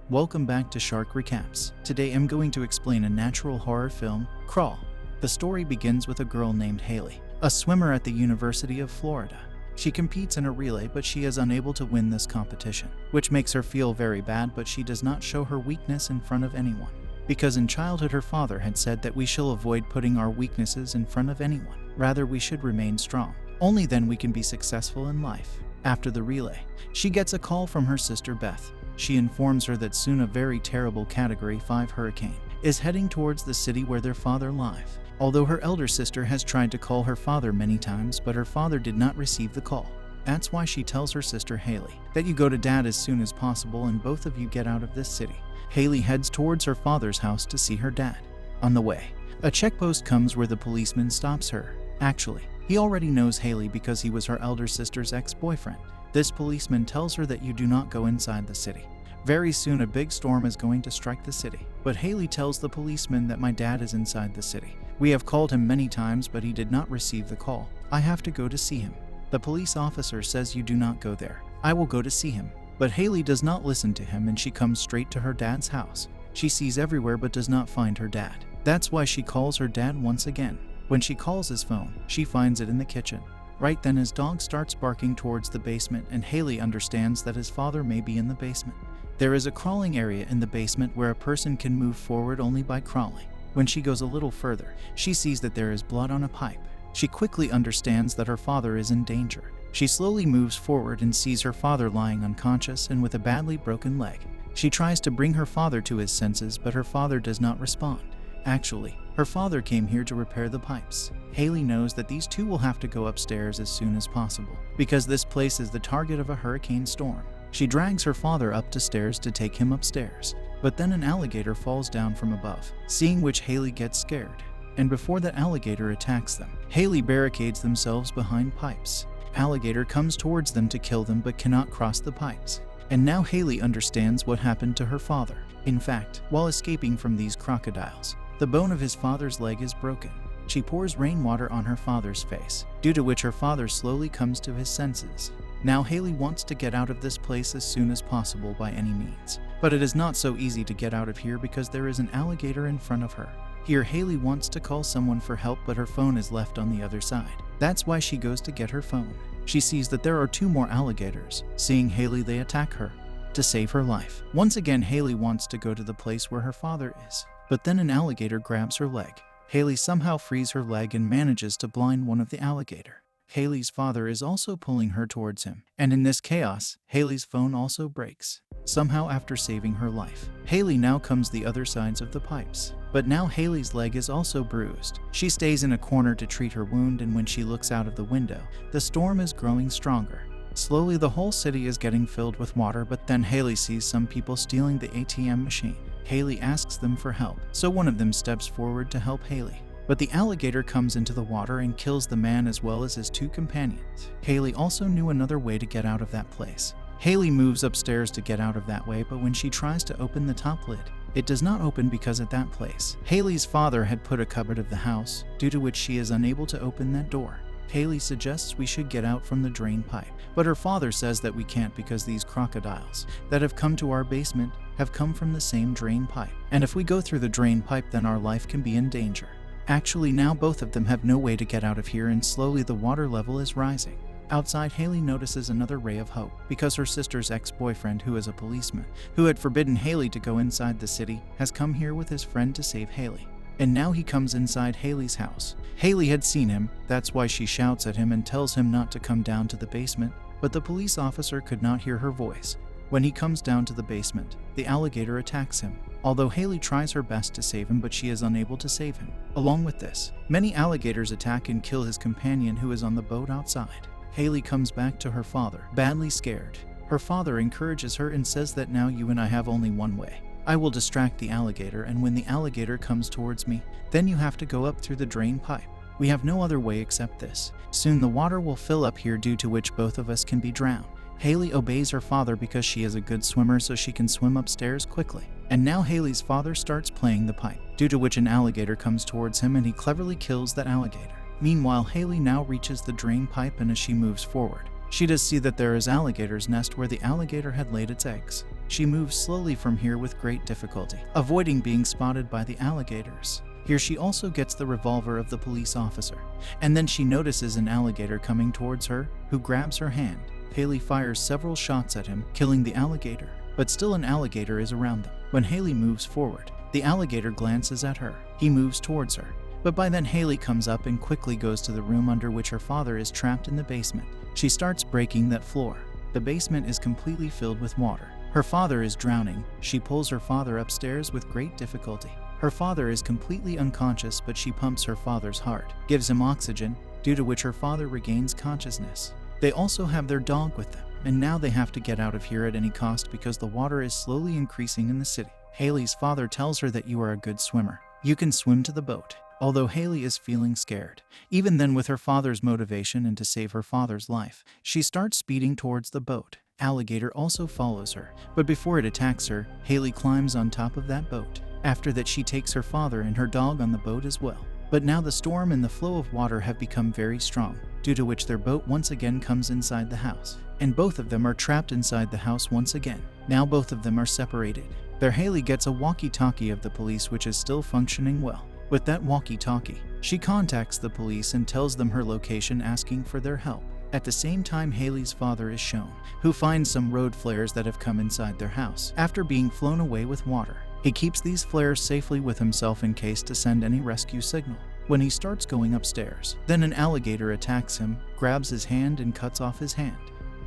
Welcome back to Shark Recaps. Today I'm going to explain a natural horror film, Crawl. The story begins with a girl named Haley, a swimmer at the University of Florida. She competes in a relay, but she is unable to win this competition, which makes her feel very bad, but she does not show her weakness in front of anyone. Because in childhood her father had said that we shall avoid putting our weaknesses in front of anyone. Rather, we should remain strong. Only then we can be successful in life. After the relay, she gets a call from her sister Beth. She informs her that soon a very terrible Category 5 hurricane is heading towards the city where their father lives. Although her elder sister has tried to call her father many times, but her father did not receive the call. That's why she tells her sister Haley that you go to dad as soon as possible and both of you get out of this city. Haley heads towards her father's house to see her dad. On the way, a checkpost comes where the policeman stops her. Actually, he already knows Haley because he was her elder sister's ex-boyfriend. This policeman tells her that you do not go inside the city. Very soon a big storm is going to strike the city. But Haley tells the policeman that my dad is inside the city. We have called him many times, but he did not receive the call. I have to go to see him. The police officer says you do not go there. I will go to see him. But Haley does not listen to him and she comes straight to her dad's house. She sees everywhere but does not find her dad. That's why she calls her dad once again. When she calls his phone, she finds it in the kitchen. Right then his dog starts barking towards the basement and Haley understands that his father may be in the basement. There is a crawling area in the basement where a person can move forward only by crawling. When she goes a little further, she sees that there is blood on a pipe. She quickly understands that her father is in danger. She slowly moves forward and sees her father lying unconscious and with a badly broken leg. She tries to bring her father to his senses, but her father does not respond. Actually, her father came here to repair the pipes. Haley knows that these two will have to go upstairs as soon as possible, because this place is the target of a hurricane storm. She drags her father up the stairs to take him upstairs, but then an alligator falls down from above, seeing which Haley gets scared. And before that alligator attacks them, Haley barricades themselves behind pipes. Alligator comes towards them to kill them but cannot cross the pipes. And now Haley understands what happened to her father. In fact, while escaping from these crocodiles, the bone of his father's leg is broken. She pours rainwater on her father's face, due to which her father slowly comes to his senses. Now Haley wants to get out of this place as soon as possible by any means. But it is not so easy to get out of here because there is an alligator in front of her. Here Haley wants to call someone for help, but her phone is left on the other side. That's why she goes to get her phone. She sees that there are two more alligators. Seeing Haley, they attack her to save her life. Once again, Haley wants to go to the place where her father is. But then an alligator grabs her leg. Haley somehow frees her leg and manages to blind one of the alligator. Haley's father is also pulling her towards him. And in this chaos, Haley's phone also breaks. Somehow after saving her life, Haley now comes the other sides of the pipes. But now Haley's leg is also bruised. She stays in a corner to treat her wound, and when she looks out of the window, the storm is growing stronger. Slowly the whole city is getting filled with water, but then Haley sees some people stealing the ATM machine. Haley asks them for help, so one of them steps forward to help Haley. But the alligator comes into the water and kills the man as well as his two companions. Haley also knew another way to get out of that place. Haley moves upstairs to get out of that way, but when she tries to open the top lid, it does not open because at that place, Haley's father had put a cupboard of the house, due to which she is unable to open that door. Haley suggests we should get out from the drain pipe, but her father says that we can't because these crocodiles that have come to our basement have come from the same drain pipe. And if we go through the drain pipe, then our life can be in danger. Actually, now both of them have no way to get out of here, and slowly the water level is rising. Outside, Haley notices another ray of hope because her sister's ex-boyfriend, who is a policeman, who had forbidden Haley to go inside the city, has come here with his friend to save Haley. And now he comes inside Haley's house. Haley had seen him, that's why she shouts at him and tells him not to come down to the basement, but the police officer could not hear her voice. When he comes down to the basement, the alligator attacks him. Although Haley tries her best to save him, but she is unable to save him. Along with this, many alligators attack and kill his companion who is on the boat outside. Haley comes back to her father, badly scared. Her father encourages her and says that now you and I have only one way. I will distract the alligator, and when the alligator comes towards me, then you have to go up through the drain pipe. We have no other way except this. Soon the water will fill up here, due to which both of us can be drowned. Haley obeys her father because she is a good swimmer, so she can swim upstairs quickly. And now Haley's father starts playing the pipe, due to which an alligator comes towards him and he cleverly kills that alligator. Meanwhile, Haley now reaches the drain pipe, and as she moves forward, she does see that there is alligator's nest where the alligator had laid its eggs. She moves slowly from here with great difficulty, avoiding being spotted by the alligators. Here she also gets the revolver of the police officer, and then she notices an alligator coming towards her, who grabs her hand. Haley fires several shots at him, killing the alligator, but still an alligator is around them. When Haley moves forward, the alligator glances at her. He moves towards her, but by then Haley comes up and quickly goes to the room under which her father is trapped in the basement. She starts breaking that floor. The basement is completely filled with water. Her father is drowning. She pulls her father upstairs with great difficulty. Her father is completely unconscious, but she pumps her father's heart, gives him oxygen, due to which her father regains consciousness. They also have their dog with them, and now they have to get out of here at any cost because the water is slowly increasing in the city. Haley's father tells her that you are a good swimmer. You can swim to the boat. Although Haley is feeling scared, even then with her father's motivation and to save her father's life, she starts speeding towards the boat. Alligator also follows her, but before it attacks her, Haley climbs on top of that boat. After that, she takes her father and her dog on the boat as well. But now the storm and the flow of water have become very strong, due to which their boat once again comes inside the house, and both of them are trapped inside the house once again. Now both of them are separated. There Haley gets a walkie-talkie of the police, which is still functioning well. With that walkie-talkie, she contacts the police and tells them her location, asking for their help. At the same time, Haley's father is shown, who finds some road flares that have come inside their house after being flown away with water. He keeps these flares safely with himself in case to send any rescue signal. When he starts going upstairs, then an alligator attacks him, grabs his hand and cuts off his hand.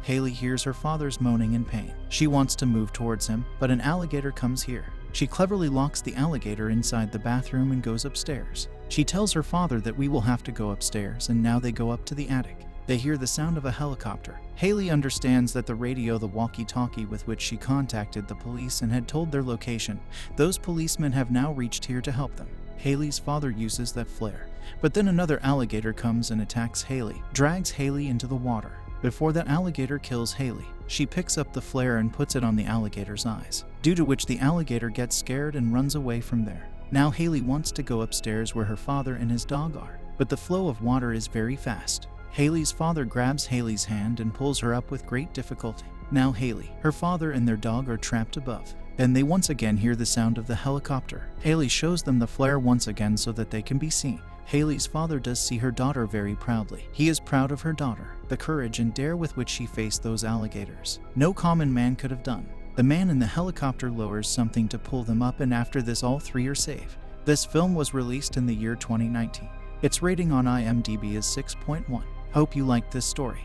Haley hears her father's moaning in pain. She wants to move towards him, but an alligator comes here. She cleverly locks the alligator inside the bathroom and goes upstairs. She tells her father that we will have to go upstairs, and now they go up to the attic. They hear the sound of a helicopter. Haley understands that the radio, the walkie-talkie with which she contacted the police and had told their location, those policemen have now reached here to help them. Haley's father uses that flare, but then another alligator comes and attacks Haley, drags Haley into the water. Before that alligator kills Haley, she picks up the flare and puts it on the alligator's eyes, due to which the alligator gets scared and runs away from there. Now Haley wants to go upstairs where her father and his dog are, but the flow of water is very fast. Haley's father grabs Haley's hand and pulls her up with great difficulty. Now Haley, her father and their dog are trapped above. Then they once again hear the sound of the helicopter. Haley shows them the flare once again so that they can be seen. Haley's father does see her daughter very proudly. He is proud of her daughter, the courage and dare with which she faced those alligators. No common man could have done. The man in the helicopter lowers something to pull them up, and after this all three are saved. This film was released in the year 2019. Its rating on IMDb is 6.1. Hope you liked this story.